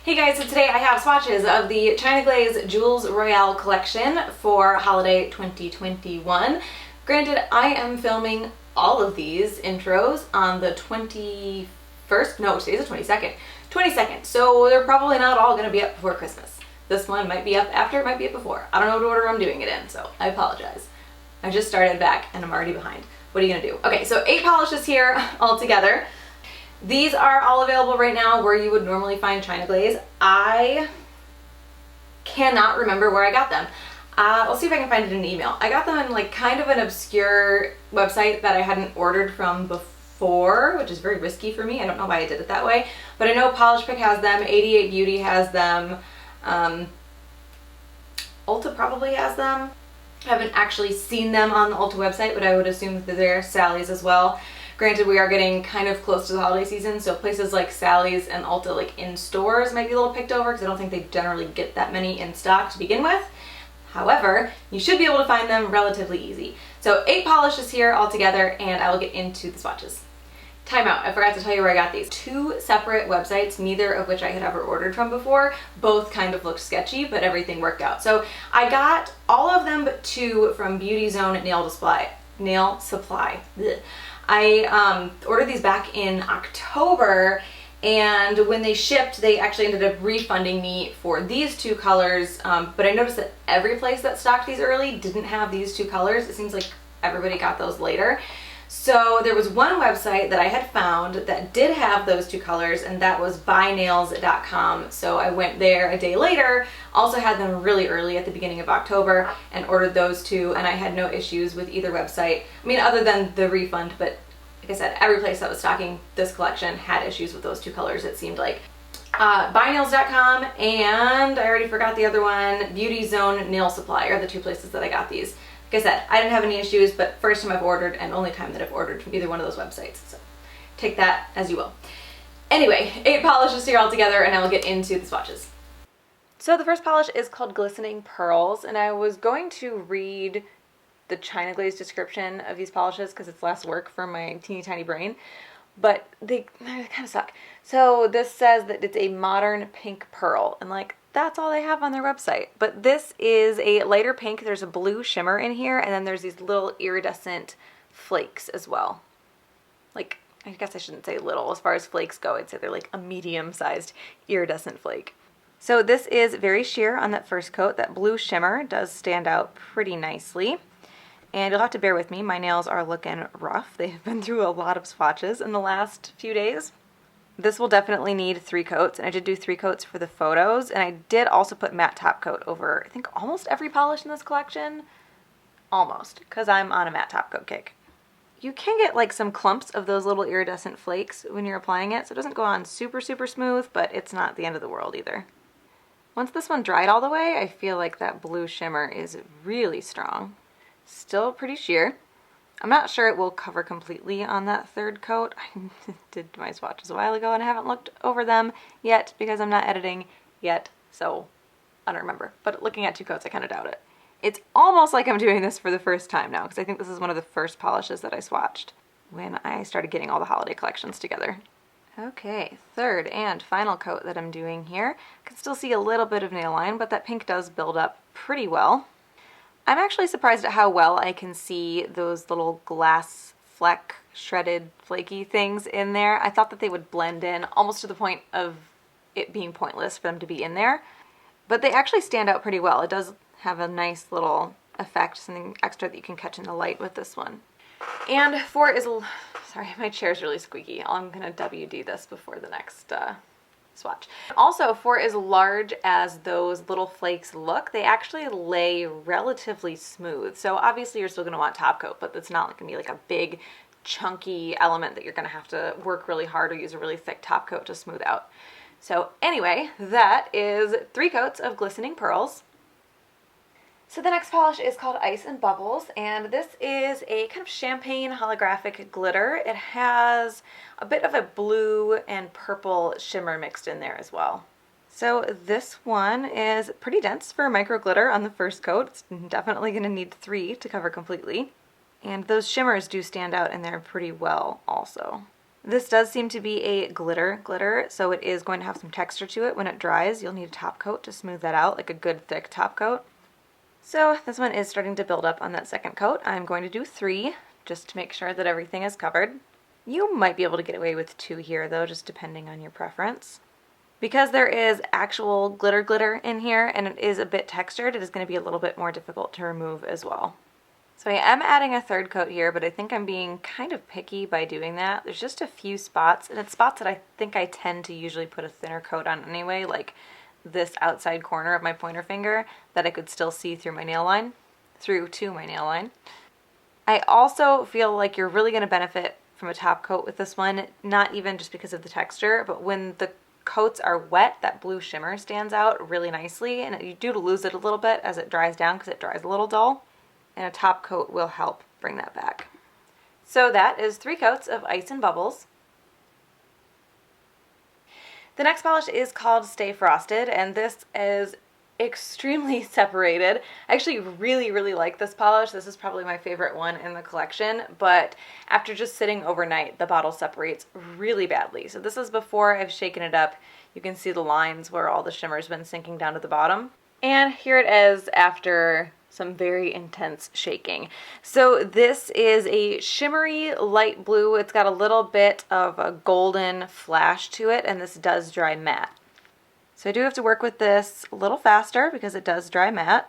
Hey guys, so today I have swatches of the China Glaze Jewels Royale collection for holiday 2021. Granted, I am filming all of these intros on the 21st, no, today's the 22nd. 22nd, so they're probably not all going to be up before Christmas. This one might be up after, it might be up before. I don't know what order I'm doing it in, so I apologize. I just started back and I'm already behind. What are you going to do? Okay, so 8 polishes here all together. These are all available right now where you would normally find China Glaze. I cannot remember where I got them. I'll see if I can find it in an email. I got them in like kind of an obscure website that I hadn't ordered from before, which is very risky for me. I don't know why I did it that way, but I know Polish Pick has them, 88 Beauty has them, Ulta probably has them. I haven't actually seen them on the Ulta website, but I would assume that they're there. Sally's as well. Granted, we are getting kind of close to the holiday season, so places like Sally's and Ulta, like in stores, might be a little picked over because I don't think they generally get that many in stock to begin with. However, you should be able to find them relatively easy. So 8 polishes here all together, and I will get into the swatches. Timeout, I forgot to tell you where I got these. 2 separate websites, neither of which I had ever ordered from before. Both kind of looked sketchy, but everything worked out. So I got all of them but 2 from Beauty Zone Nail Supply. Blech. I ordered these back in October, and when they shipped, they actually ended up refunding me for these 2 colors, but I noticed that every place that stocked these early didn't have these 2 colors. It seems like everybody got those later. So there was one website that I had found that did have those 2 colors, and that was buynails.com. So I went there a day later, also had them really early at the beginning of October, and ordered those 2, and I had no issues with either website. I mean, other than the refund, but like I said, every place that was stocking this collection had issues with those 2 colors, it seemed like. Buynails.com, and I already forgot the other one, Beauty Zone Nail Supply are the 2 places that I got these. Like I said, I didn't have any issues, but first time I've ordered and only time that I've ordered from either one of those websites. So take that as you will. Anyway, 8 polishes here all together, and I will get into the swatches. So the first polish is called Glistening Pearls, and I was going to read the China Glaze description of these polishes because it's less work for my teeny tiny brain, but they kind of suck. So this says that it's a modern pink pearl, and like, that's all they have on their website. But this is a lighter pink. There's a blue shimmer in here, and then there's these little iridescent flakes as well. Like, I guess I shouldn't say little. As far as flakes go, I'd say they're like a medium-sized iridescent flake. So this is very sheer on that first coat. That blue shimmer does stand out pretty nicely. And you'll have to bear with me. My nails are looking rough. They have been through a lot of swatches in the last few days. This will definitely need 3 coats, and I did do 3 coats for the photos, and I did also put matte top coat over, I think, almost every polish in this collection. Almost, because I'm on a matte top coat kick. You can get like some clumps of those little iridescent flakes when you're applying it, so it doesn't go on super, super smooth, but it's not the end of the world either. Once this one dried all the way, I feel like that blue shimmer is really strong. Still pretty sheer. I'm not sure it will cover completely on that 3rd coat. I did my swatches a while ago and I haven't looked over them yet because I'm not editing yet, so I don't remember. But looking at 2 coats, I kind of doubt it. It's almost like I'm doing this for the first time now because I think this is one of the first polishes that I swatched when I started getting all the holiday collections together. Okay, 3rd and final coat that I'm doing here. I can still see a little bit of nail line, but that pink does build up pretty well. I'm actually surprised at how well I can see those little glass fleck, shredded, flaky things in there. I thought that they would blend in almost to the point of it being pointless for them to be in there. But they actually stand out pretty well. It does have a nice little effect, something extra that you can catch in the light with this one. And 4 is, sorry, my chair's really squeaky. I'm gonna WD this before the next swatch. Also, for as large as those little flakes look, they actually lay relatively smooth. So obviously you're still going to want top coat, but it's not going to be like a big chunky element that you're going to have to work really hard or use a really thick top coat to smooth out. So anyway, that is 3 coats of Glistening Pearls. So the next polish is called Ice and Bubbles, and this is a kind of champagne holographic glitter. It has a bit of a blue and purple shimmer mixed in there as well. So this one is pretty dense for micro glitter on the first coat. It's definitely going to need 3 to cover completely. And those shimmers do stand out in there pretty well also. This does seem to be a glitter, so it is going to have some texture to it when it dries. You'll need a top coat to smooth that out, like a good thick top coat. So this one is starting to build up on that second coat. I'm going to do 3 just to make sure that everything is covered. You might be able to get away with 2 here though, just depending on your preference. Because there is actual glitter in here and it is a bit textured, it is going to be a little bit more difficult to remove as well. So I am adding a 3rd coat here, but I think I'm being kind of picky by doing that. There's just a few spots, and it's spots that I think I tend to usually put a thinner coat on anyway, like this outside corner of my pointer finger that I could still see through my nail line, through to my nail line. I also feel like you're really going to benefit from a top coat with this one, not even just because of the texture, but when the coats are wet, that blue shimmer stands out really nicely, and you do lose it a little bit as it dries down because it dries a little dull, and a top coat will help bring that back. So that is 3 coats of Ice and Bubbles. The next polish is called Stay Frosted, and this is extremely separated. I actually really like this polish. This is probably my favorite one in the collection, but after just sitting overnight, the bottle separates really badly. So this is before I've shaken it up. You can see the lines where all the shimmer's been sinking down to the bottom. And here it is after some very intense shaking. So this is a shimmery light blue. It's got a little bit of a golden flash to it, and this does dry matte. So I do have to work with this a little faster because it does dry matte.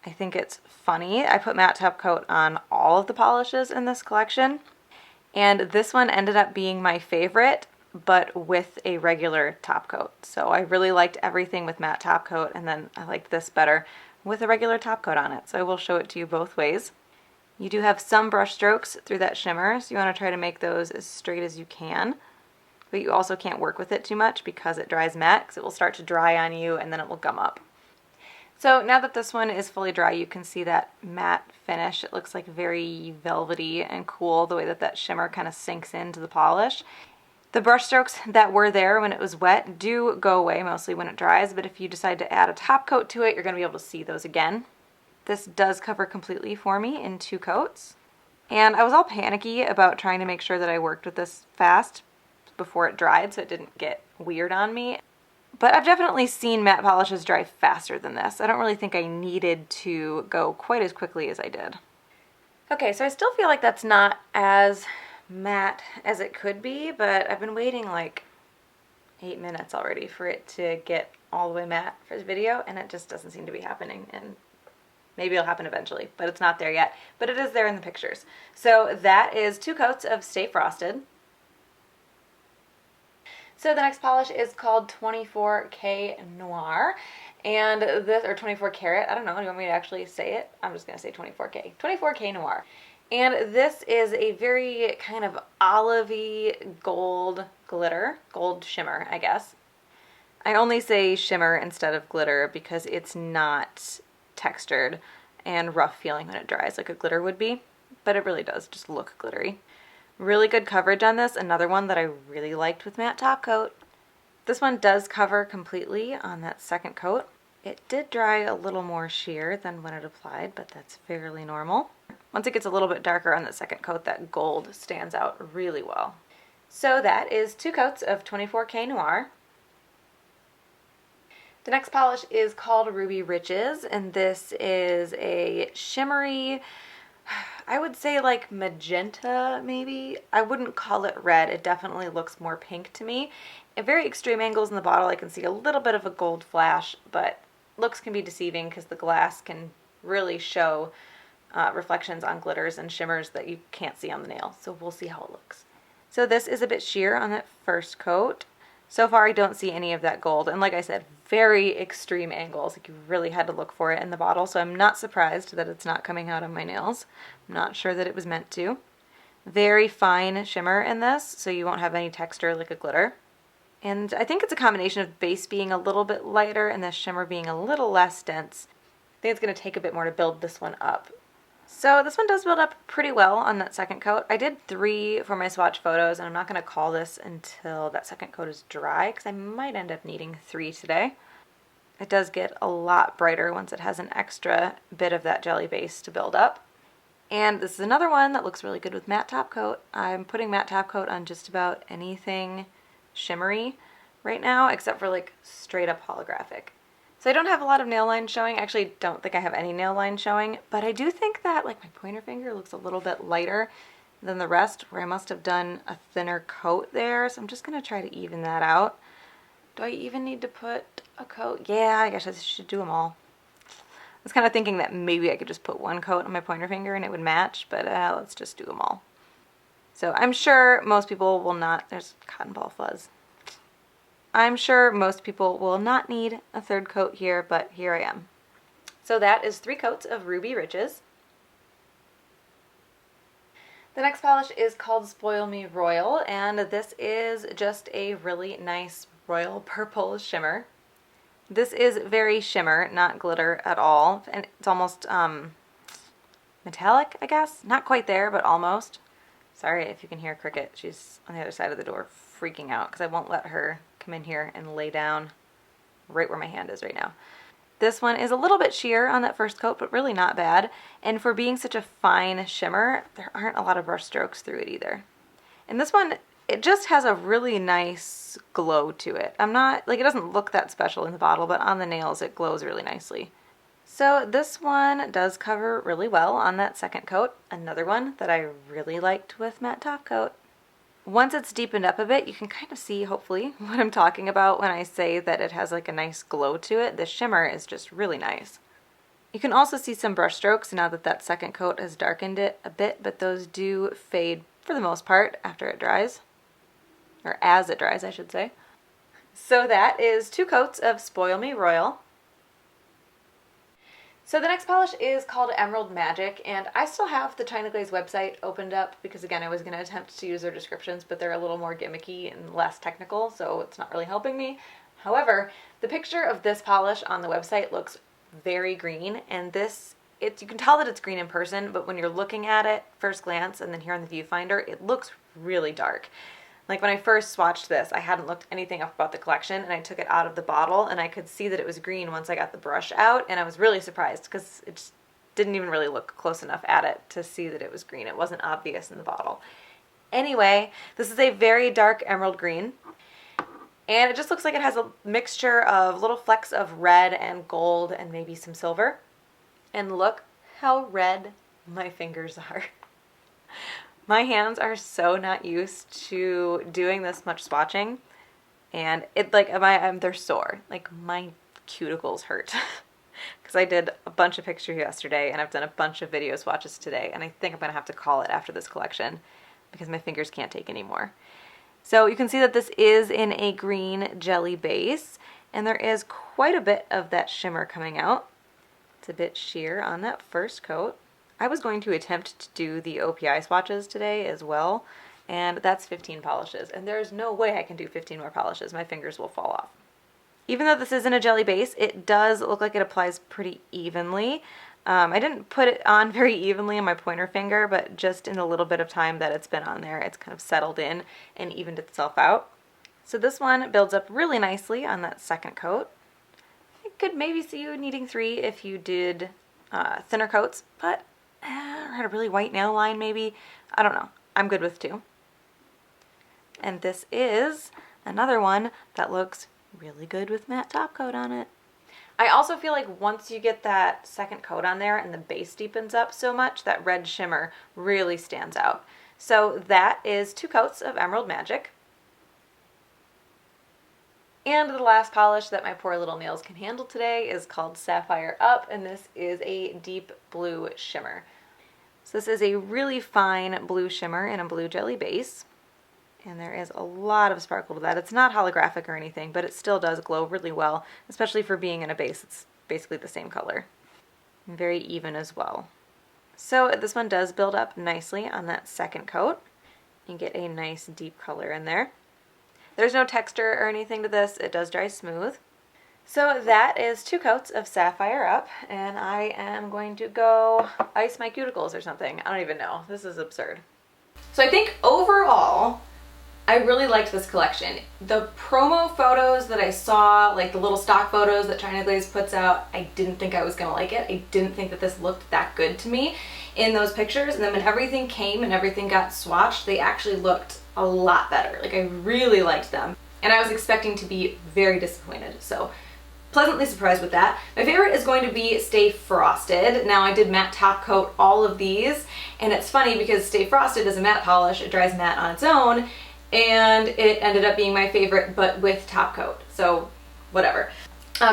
I think it's funny. I put matte top coat on all of the polishes in this collection, and this one ended up being my favorite, but with a regular top coat. So I really liked everything with matte top coat, and then I liked this better with a regular top coat on it. So I will show it to you both ways. You do have some brush strokes through that shimmer, so you want to try to make those as straight as you can. But you also can't work with it too much because it dries matte, because it will start to dry on you and then it will gum up. So now that this one is fully dry, you can see that matte finish. It looks like very velvety and cool, the way that that shimmer kind of sinks into the polish. The brush strokes that were there when it was wet do go away mostly when it dries, but if you decide to add a top coat to it, you're going to be able to see those again. This does cover completely for me in 2 coats. And I was all panicky about trying to make sure that I worked with this fast before it dried so it didn't get weird on me. But I've definitely seen matte polishes dry faster than this. I don't really think I needed to go quite as quickly as I did. Okay, so I still feel like that's not as matte as it could be, but I've been waiting like 8 minutes already for it to get all the way matte for this video, and it just doesn't seem to be happening, and maybe it'll happen eventually, but it's not there yet. But it is there in the pictures. So that is 2 coats of Stay Frosted. So the next polish is called 24K Noir, and this, or 24 Karat, I don't know, do you want me to actually say it? I'm just going to say 24K. 24K Noir. And this is a very kind of olivey gold glitter, gold shimmer, I guess. I only say shimmer instead of glitter because it's not textured and rough feeling when it dries like a glitter would be, but it really does just look glittery. Really good coverage on this, another one that I really liked with matte top coat. This one does cover completely on that second coat. It did dry a little more sheer than when it applied, but that's fairly normal. Once it gets a little bit darker on the second coat, that gold stands out really well. So that is 2 coats of 24K Noir. The next polish is called Ruby Riches, and this is a shimmery, I would say like magenta maybe. I wouldn't call it red. It definitely looks more pink to me. At very extreme angles in the bottle, I can see a little bit of a gold flash, but looks can be deceiving because the glass can really show reflections on glitters and shimmers that you can't see on the nail. So we'll see how it looks. So this is a bit sheer on that first coat. So far I don't see any of that gold, and like I said, very extreme angles. Like you really had to look for it in the bottle, so I'm not surprised that it's not coming out on my nails. I'm not sure that it was meant to. Very fine shimmer in this, so you won't have any texture like a glitter. And I think it's a combination of base being a little bit lighter and the shimmer being a little less dense. I think it's going to take a bit more to build this one up. So this one does build up pretty well on that second coat. I did 3 for my swatch photos, and I'm not going to call this until that second coat is dry because I might end up needing 3 today. It does get a lot brighter once it has an extra bit of that jelly base to build up. And this is another one that looks really good with matte top coat. I'm putting matte top coat on just about anything shimmery right now, except for like straight up holographic. So I don't have a lot of nail lines showing. I actually don't think I have any nail lines showing, but I do think that like my pointer finger looks a little bit lighter than the rest, where I must have done a thinner coat there. So I'm just gonna try to even that out. Do I even need to put a coat? Yeah, I guess I should do them all. I was kind of thinking that maybe I could just put one coat on my pointer finger and it would match, but let's just do them all. So I'm sure most people will not, there's cotton ball fuzz. I'm sure most people will not need a third coat here, but here I am. So that is 3 coats of Ruby Riches. The next polish is called Spoil Me Royal, and this is just a really nice royal purple shimmer. This is very shimmer, not glitter at all, and it's almost metallic, I guess. Not quite there, but almost. Sorry if you can hear Cricket. She's on the other side of the door freaking out because I won't let her come in here and lay down right where my hand is right now. This one is a little bit sheer on that first coat, but really not bad. And for being such a fine shimmer, there aren't a lot of brush strokes through it either. And this one, it just has a really nice glow to it. I'm not, like, it doesn't look that special in the bottle, but on the nails it glows really nicely. So this one does cover really well on that second coat. Another one that I really liked with matte top coat. Once it's deepened up a bit, you can kind of see, hopefully, what I'm talking about when I say that it has like a nice glow to it. The shimmer is just really nice. You can also see some brush strokes now that that second coat has darkened it a bit, but those do fade for the most part after it dries. Or as it dries, I should say. So that is 2 coats of Spoil Me Royal. So the next polish is called Emerald Magic, and I still have the China Glaze website opened up because, again, I was going to attempt to use their descriptions, but they're a little more gimmicky and less technical, so it's not really helping me. However, the picture of this polish on the website looks very green, and you can tell that it's green in person, but when you're looking at it first glance and then here on the viewfinder, it looks really dark. Like when I first swatched this, I hadn't looked anything up about the collection, and I took it out of the bottle and I could see that it was green once I got the brush out, and I was really surprised because it just didn't even really look close enough at it to see that it was green. It wasn't obvious in the bottle. Anyway, this is a very dark emerald green, and it just looks like it has a mixture of little flecks of red and gold and maybe some silver. And look how red my fingers are. My hands are so not used to doing this much swatching, and they're sore. Like, my cuticles hurt because I did a bunch of pictures yesterday and I've done a bunch of video swatches today, and I think I'm gonna have to call it after this collection because my fingers can't take anymore. So you can see that this is in a green jelly base, and there is quite a bit of that shimmer coming out. It's a bit sheer on that first coat. I was going to attempt to do the OPI swatches today as well, and that's 15 polishes, and there's no way I can do 15 more polishes. My fingers will fall off. Even though this isn't a jelly base, it does look like it applies pretty evenly. I didn't put it on very evenly on my pointer finger, but just in the little bit of time that it's been on there, it's kind of settled in and evened itself out. So this one builds up really nicely on that second coat. I could maybe see you needing 3 if you did thinner coats, but or had a really white nail line maybe. I don't know. I'm good with 2. And this is another one that looks really good with matte top coat on it. I also feel like once you get that second coat on there and the base deepens up so much, that red shimmer really stands out. So that is 2 coats of Emerald Magic. And the last polish that my poor little nails can handle today is called Sapphire Up, and this is a deep blue shimmer. So this is a really fine blue shimmer in a blue jelly base, and there is a lot of sparkle to that. It's not holographic or anything, but it still does glow really well, especially for being in a base. It's basically the same color. And very even as well. So this one does build up nicely on that second coat. You get a nice deep color in there. There's no texture or anything to this. It does dry smooth. So that is 2 coats of Sapphire Up, and I am going to go ice my cuticles or something. I don't even know. This is absurd. So I think overall, I really liked this collection. The promo photos that I saw, like the little stock photos that China Glaze puts out, I didn't think I was gonna like it. I didn't think that this looked that good to me in those pictures. And then when everything came and everything got swatched, they actually looked a lot better. Like I really liked them. And I was expecting to be very disappointed. So pleasantly surprised with that. My favorite is going to be Stay Frosted. Now I did matte top coat all of these, and it's funny because Stay Frosted is a matte polish. It dries matte on its own, and it ended up being my favorite, but with top coat. So whatever.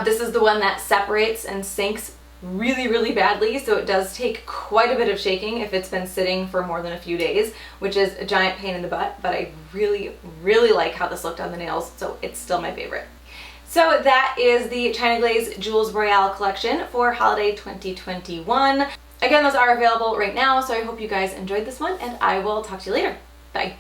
This is the one that separates and sinks really, really badly, so it does take quite a bit of shaking if it's been sitting for more than a few days, which is a giant pain in the butt, but I really, really like how this looked on the nails, so it's still my favorite. So that is the China Glaze Jewels Royale collection for holiday 2021. Again, those are available right now, so I hope you guys enjoyed this one, and I will talk to you later. Bye.